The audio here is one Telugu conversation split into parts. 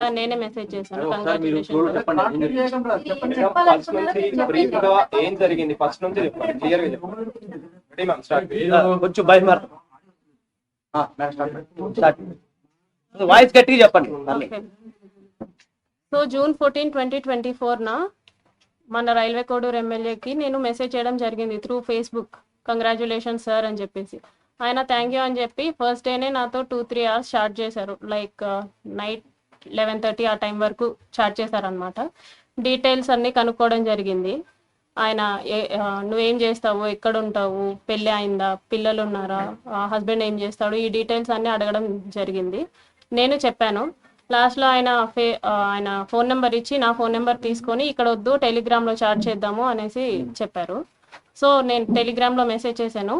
నేనే మెసేజ్ చేశాను. ఒకసారి మీరు కంగ్రాచులేషన్స్. బ్రీఫ్ గా ఏం జరిగింది ఫస్ట్ నుంచి చెప్పండి, క్లియర్ గా చెప్పండి. Ready ma'am, start. కొంచెం బై మార్ స్టార్ట్ వాయిస్ గట్టిగా చెప్పండి. ఓకే. సో June 14, 2024 మన రైల్వే కోడూరు ఎమ్మెల్యేకి నేను మెసేజ్ చేయడం జరిగింది త్రూ ఫేస్బుక్. కంగ్రాచులేషన్స్ సార్ అని చెప్పేసి ఆయన థ్యాంక్ యూ అని చెప్పి ఫస్ట్ డేనే నాతో 2-3 అవర్స్ చాట్ చేశారు. లైక్ నైట్ 11:30 ఆ టైం వరకు చాట్ చేశారనమాట. డీటెయిల్స్ అన్నీ కనుక్కోవడం జరిగింది. ఆయన నువ్వేం చేస్తావు, ఎక్కడ ఉంటావు, పెళ్ళి అయిందా, పిల్లలు ఉన్నారా, హస్బెండ్ ఏం చేస్తాడు, ఈ డీటెయిల్స్ అన్నీ అడగడం జరిగింది. నేను చెప్పాను. లాస్ట్లో ఆయన ఫోన్ నెంబర్ ఇచ్చి నా ఫోన్ నెంబర్ తీసుకొని ఇక్కడ వద్దు టెలిగ్రామ్లో చాట్ చేద్దాము అనేసి చెప్పారు. సో నేను టెలిగ్రామ్లో మెసేజ్ చేశాను.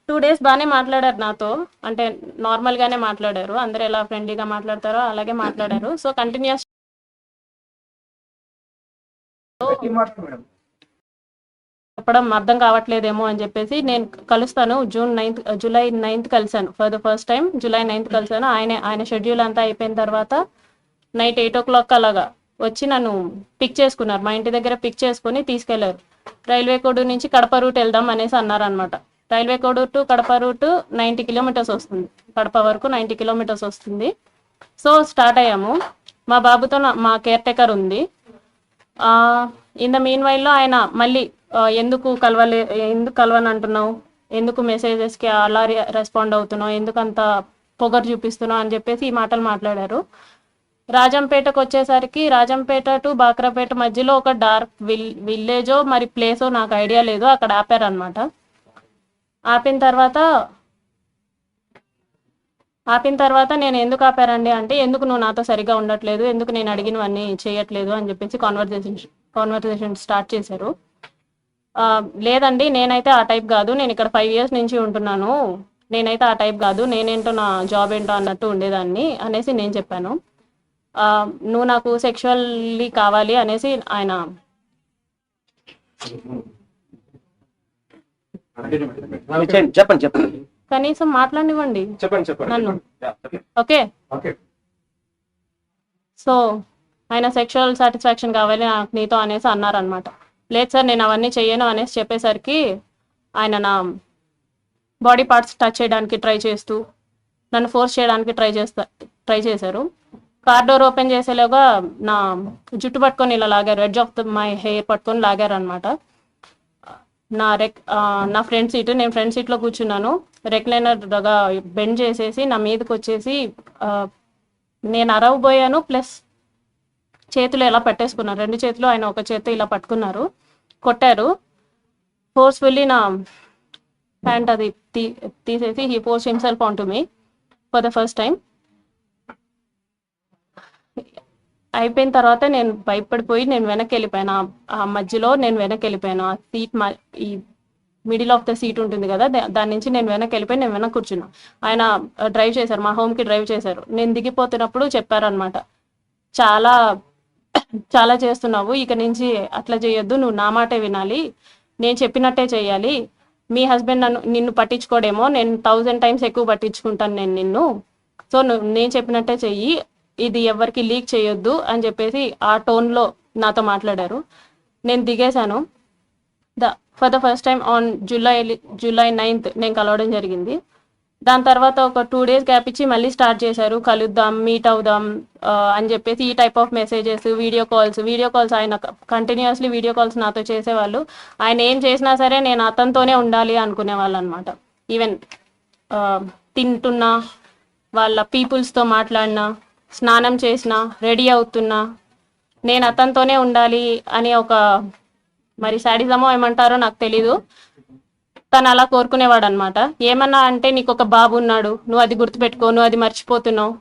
2 days బాగానే మాట్లాడారు నాతో, అంటే నార్మల్గానే మాట్లాడారు. అందరూ ఎలా ఫ్రెండ్లీగా మాట్లాడతారో అలాగే మాట్లాడారు. సో కంటిన్యూస్ చెప్పడం అర్థం కావట్లేదేమో అని చెప్పేసి నేను కలుస్తాను. జూలై 9th కలిసాను. For the first time July 9th కలిసాను. ఆయన షెడ్యూల్ అంతా అయిపోయిన తర్వాత నైట్ 8 o'clock అలాగా వచ్చి నన్ను పిక్ చేసుకున్నారు. మా ఇంటి దగ్గర పిక్ చేసుకుని తీసుకెళ్లారు. రైల్వే కోడూరు నుంచి కడప రూట్ వెళ్దాం అనేసి అన్నారనమాట. Railway Koduru to Kadapa route 90 kilometers వస్తుంది. కడప వరకు 90 kilometers వస్తుంది. సో స్టార్ట్ అయ్యాము. మా బాబుతో మా కేర్ టేకర్ ఉంది. ఇన్ ద మీన్ వైల్లో ఆయన మళ్ళీ ఎందుకు కలవని అంటున్నావు, ఎందుకు మెసేజెస్కి అలా రెస్పాండ్ అవుతున్నావు, ఎందుకు అంత పొగరు చూపిస్తున్నావు అని చెప్పేసి ఈ మాటలు మాట్లాడారు. రాజంపేటకు వచ్చేసరికి రాజంపేట టు బాక్రాపేట మధ్యలో ఒక డార్క్ విలేజో మరి ప్లేసో నాకు ఐడియా లేదు, అక్కడ ఆపారనమాట. ఆపిన తర్వాత నేను ఎందుకు ఆపారండి అంటే, ఎందుకు నువ్వు నాతో సరిగా ఉండట్లేదు, ఎందుకు నేను అడిగినవన్నీ చేయట్లేదు అని చెప్పేసి కాన్వర్సేషన్ స్టార్ట్ చేశారు. లేదండి నేనైతే ఆ టైప్ కాదు, నేను ఇక్కడ 5 years నుంచి ఉంటున్నాను, నేనైతే ఆ టైప్ కాదు, నేనేంటో నా జాబ్ ఏంటో అన్నట్టు ఉండేదాన్ని అనేసి నేను చెప్పాను. నువ్వు నాకు సెక్షువల్లీ కావాలి అనేసి ఆయన చెప్పండి కనీసం మాట్లాడివ్వండి నన్ను. ఓకే, సో ఆయన సెక్షువల్ సాటిస్ఫాక్షన్ కావాలి నాకు నీతో అనేసి అన్నారనమాట. లేదు సార్ నేను అవన్నీ చెయ్యను అనేసి చెప్పేసరికి ఆయన నా బాడీ పార్ట్స్ టచ్ చేయడానికి ట్రై చేస్తూ నన్ను ఫోర్స్ చేయడానికి ట్రై చేశారు. కార్ డోర్ ఓపెన్ చేసేలాగా నా జుట్టు పట్టుకొని ఇలా లాగారు, ఎడ్జ్ ఆఫ్ మై హెయిర్ పట్టుకొని లాగారు అనమాట. నా ఫ్రంట్ సీట్, నేను ఫ్రంట్ సీట్లో కూర్చున్నాను. రెక్లైనర్గా బెండ్ చేసేసి నా మీదకి వచ్చేసి నేను అరవబోయాను. ప్లస్ చేతులు ఎలా పట్టేసుకున్నారు, 2 చేతులు ఆయన ఒక చేతి ఇలా పట్టుకున్నారు, కొట్టారు. ఫోర్స్ఫుల్లీ నా ప్యాంట్ అది తీసేసి he force himself on to me for the first time. అయిపోయిన తర్వాత నేను భయపడిపోయి నేను వెనక్కి వెళ్ళిపోయాను. ఆ మధ్యలో నేను వెనక్కి వెళ్ళిపోయాను. ఆ సీట్ ఈ మిడిల్ ఆఫ్ ద సీట్ ఉంటుంది కదా, దాని నుంచి నేను వెనక్కి వెళ్ళిపోయి నేను వెనక్కి కూర్చున్నా. ఆయన డ్రైవ్ చేశారు, మా హోమ్కి డ్రైవ్ చేశారు. నేను దిగిపోతున్నప్పుడు చెప్పారనమాట, చాలా చాలా చేస్తున్నావు, ఇక నుంచి అట్లా చేయొద్దు, నువ్వు నా మాటే వినాలి, నేను చెప్పినట్టే చేయాలి, మీ హస్బెండ్ నిన్ను పట్టించుకోడేమో, నేను 1000 times ఎక్కువ పట్టించుకుంటాను నేను నిన్ను, సో నేను చెప్పినట్టే చెయ్యి, ఇది ఎవరికి లీక్ చేయొద్దు అని చెప్పేసి ఆ టోన్లో నాతో మాట్లాడారు. నేను దిగేశాను. For the first time on July 9th నేను కలవడం జరిగింది. దాని తర్వాత ఒక 2 days గ్యాప్ ఇచ్చి మళ్ళీ స్టార్ట్ చేశారు, కలుద్దాం, మీట్ అవుదాం అని చెప్పేసి ఈ type of messages, video calls ఆయన కంటిన్యూస్లీ వీడియో కాల్స్ నాతో చేసేవాళ్ళు. ఆయన ఏం చేసినా సరే నేను అతనితోనే ఉండాలి అనుకునేవాళ్ళు అనమాట. ఈవెన్ తింటున్నా, వాళ్ళ పీపుల్స్తో మాట్లాడినా, స్నానం చేసినా, రెడీ అవుతున్నా నేను అతనితోనే ఉండాలి అని ఒక మరి శాడిజమో ఏమంటారో నాకు తెలీదు, తను అలా కోరుకునేవాడు అనమాట. ఏమన్నా అంటే నీకు ఒక బాబు ఉన్నాడు, నువ్వు అది గుర్తుపెట్టుకో, నువ్వు అది మర్చిపోతున్నావు,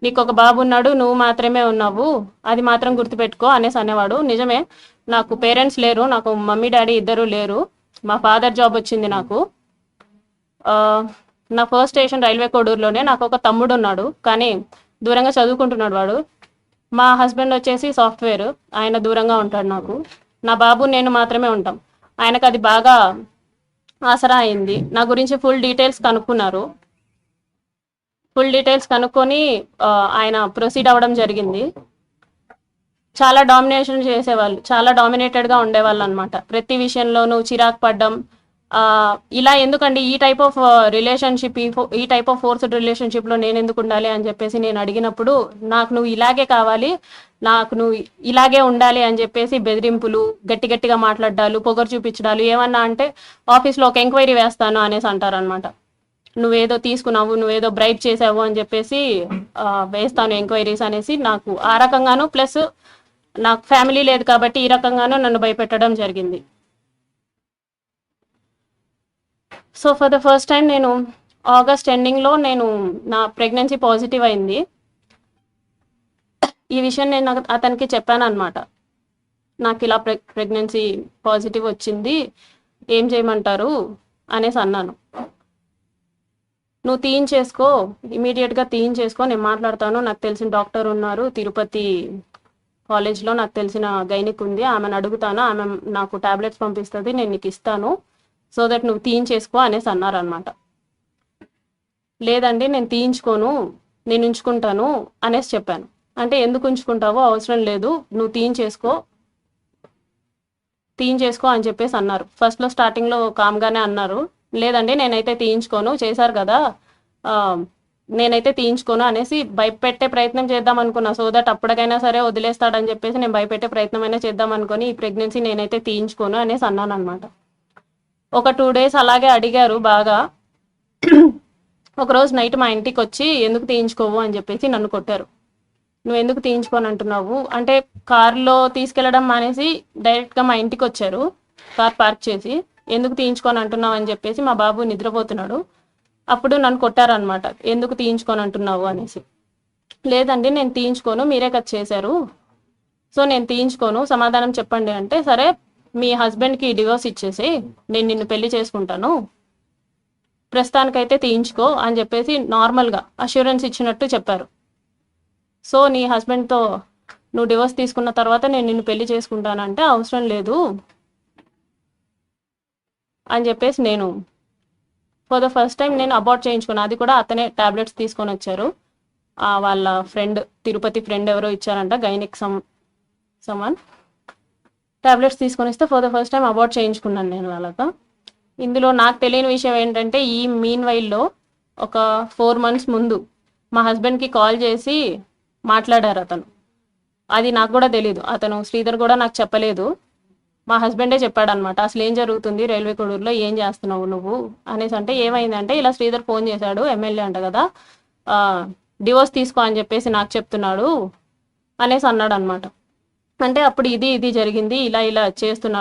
నీకు ఒక బాబు ఉన్నాడు, నువ్వు మాత్రమే ఉన్నావు, అది మాత్రం గుర్తుపెట్టుకో అనేసి అనేవాడు. నిజమే, నాకు పేరెంట్స్ లేరు, నాకు మమ్మీ డాడీ ఇద్దరు లేరు, మా ఫాదర్ జాబ్ వచ్చింది నాకు. నా ఫస్ట్ స్టేషన్ రైల్వే కోడూరులోనే. నాకు ఒక తమ్ముడు ఉన్నాడు, కానీ దూరంగా చదువుకుంటున్నాడు వాడు. మా హస్బెండ్ వచ్చేసి సాఫ్ట్వేర్, ఆయన దూరంగా ఉంటాడు నాకు. నా బాబు నేను మాత్రమే ఉంటాం. ఆయనకు అది బాగా ఆసరా అయింది. నా గురించి ఫుల్ డీటెయిల్స్ కనుక్కున్నారు. ఫుల్ డీటెయిల్స్ కనుక్కొని ఆయన ప్రొసీడ్ అవ్వడం జరిగింది. చాలా డామినేషన్ చేసేవాళ్ళు, చాలా డామినేటెడ్గా ఉండేవాళ్ళు అనమాట. ప్రతి విషయంలోనూ చిరాకు పడ్డం, ఇలా ఎందుకండి ఈ టైప్ ఆఫ్ రిలేషన్షిప్, ఈ టైప్ ఆఫ్ ఫోర్స్డ్ రిలేషన్షిప్లో నేను ఎందుకు ఉండాలి అని చెప్పేసి నేను అడిగినప్పుడు, నాకు నువ్వు ఇలాగే కావాలి, నాకు నువ్వు ఇలాగే ఉండాలి అని చెప్పేసి బెదిరింపులు, గట్టి గట్టిగా మాట్లాడాలు, పొగరు చూపించడాలు, ఏమన్నా అంటే ఆఫీస్లో ఒక ఎంక్వైరీ వేస్తాను అనేసి అంటారనమాట. నువ్వేదో తీసుకున్నావు, నువ్వేదో బ్రైబ్ చేసావు అని చెప్పేసి వేస్తాను ఎంక్వైరీస్ అనేసి, నాకు ఆ రకంగాను, ప్లస్ నాకు ఫ్యామిలీ లేదు కాబట్టి ఈ రకంగానూ నన్ను భయపెట్టడం జరిగింది. So for the first time నేను ఆగస్ట్ ఎండింగ్లో నా ప్రెగ్నెన్సీ పాజిటివ్ అయింది. ఈ విషయం నేను అతనికి చెప్పాను అనమాట. నాకు ఇలా ప్రెగ్నెన్సీ పాజిటివ్ వచ్చింది, ఏం చేయమంటారు అనేసి అన్నాను. నువ్వు తీయించేసుకో, ఇమీడియట్గా తీయించేసుకో, నేను మాట్లాడతాను, నాకు తెలిసిన డాక్టర్ ఉన్నారు తిరుపతి కాలేజ్లో, నాకు తెలిసిన గైనిక్ ఉంది, ఆమెను అడుగుతాను, ఆమె నాకు టాబ్లెట్స్ పంపిస్తుంది, నేను నీకు ఇస్తాను, సో దట్ నువ్వు తీయించేసుకో అనేసి అన్నారనమాట. లేదండి నేను తీయించుకోను, నేను ఉంచుకుంటాను అనేసి చెప్పాను. అంటే ఎందుకు ఉంచుకుంటావో, అవసరం లేదు, నువ్వు తీయించేసుకో అని చెప్పేసి అన్నారు. ఫస్ట్లో స్టార్టింగ్లో కామ్గానే అన్నారు, లేదండి నేనైతే తీయించుకోను, చేశారు కదా, నేనైతే తీయించుకోను అనేసి భయపెట్టే ప్రయత్నం చేద్దాం అనుకున్నా. సో దట్ అప్పటికైనా సరే వదిలేస్తాడని చెప్పేసి నేను భయపెట్టే ప్రయత్నం అయినా చేద్దాం అనుకుని ఈ ప్రెగ్నెన్సీ నేనైతే తీయించుకోను అనేసి అన్నాను అనమాట. ఒక 2 days అలాగే అడిగారు బాగా. ఒకరోజు నైట్ మా ఇంటికి వచ్చి ఎందుకు తీయించుకోవు అని చెప్పేసి నన్ను కొట్టారు. నువ్వు ఎందుకు తీయించుకోని అంటున్నావు అంటే, కార్లో తీసుకెళ్లడం మానేసి డైరెక్ట్గా మా ఇంటికి వచ్చారు, కార్ పార్క్ చేసి, ఎందుకు తీయించుకొని అంటున్నావు అని చెప్పేసి, మా బాబు నిద్రపోతున్నాడు, అప్పుడు నన్ను కొట్టారనమాట, ఎందుకు తీయించుకొని అంటున్నావు అనేసి. లేదండి నేను తీయించుకోను, మీరే కదా చేశారు, సో నేను తీయించుకోను, సమాధానం చెప్పండి అంటే, సరే మీ హస్బెండ్కి డివోర్స్ ఇచ్చేసి నేను నిన్ను పెళ్లి చేసుకుంటాను, ప్రస్తుతానికైతే తీయించుకో అని చెప్పేసి నార్మల్గా అష్యూరెన్స్ ఇచ్చినట్టు చెప్పారు. సో నీ హస్బెండ్తో నువ్వు డివోర్స్ తీసుకున్న తర్వాత నేను నిన్ను పెళ్లి చేసుకుంటానంటే అవసరం లేదు అని చెప్పేసి నేను ఫర్ ద ఫస్ట్ టైం నేను అబార్ట్ చేయించుకున్నాను. అది కూడా అతనే టాబ్లెట్స్ తీసుకొని వచ్చారు, వాళ్ళ ఫ్రెండ్, తిరుపతి ఫ్రెండ్ ఎవరో ఇచ్చారంట, గైనిక్ సమాన్ టాబ్లెట్స్ తీసుకొని వస్తే for the first time abort చేయించుకున్నాను నేను వాళ్ళతో. ఇందులో నాకు తెలియని విషయం ఏంటంటే, ఈ మీన్ వైల్లో ఒక 4 months ముందు మా హస్బెండ్కి కాల్ చేసి మాట్లాడారు అతను. అది నాకు కూడా తెలీదు, అతను శ్రీధర్ కూడా నాకు చెప్పలేదు, మా హస్బెండే చెప్పాడనమాట. అసలు ఏం జరుగుతుంది రైల్వే కోడూరులో, ఏం చేస్తున్నావు నువ్వు అనేసి అంటే, ఏమైందంటే ఇలా శ్రీధర్ ఫోన్ చేశాడు, ఎమ్మెల్యే అంట కదా, డివోర్స్ తీసుకో అని చెప్పేసి నాకు చెప్తున్నాడు అనేసి అన్నాడు అనమాట. అంటే అప్పుడు ఇది జరిగింది, ఇలా చేస్తున్నాడు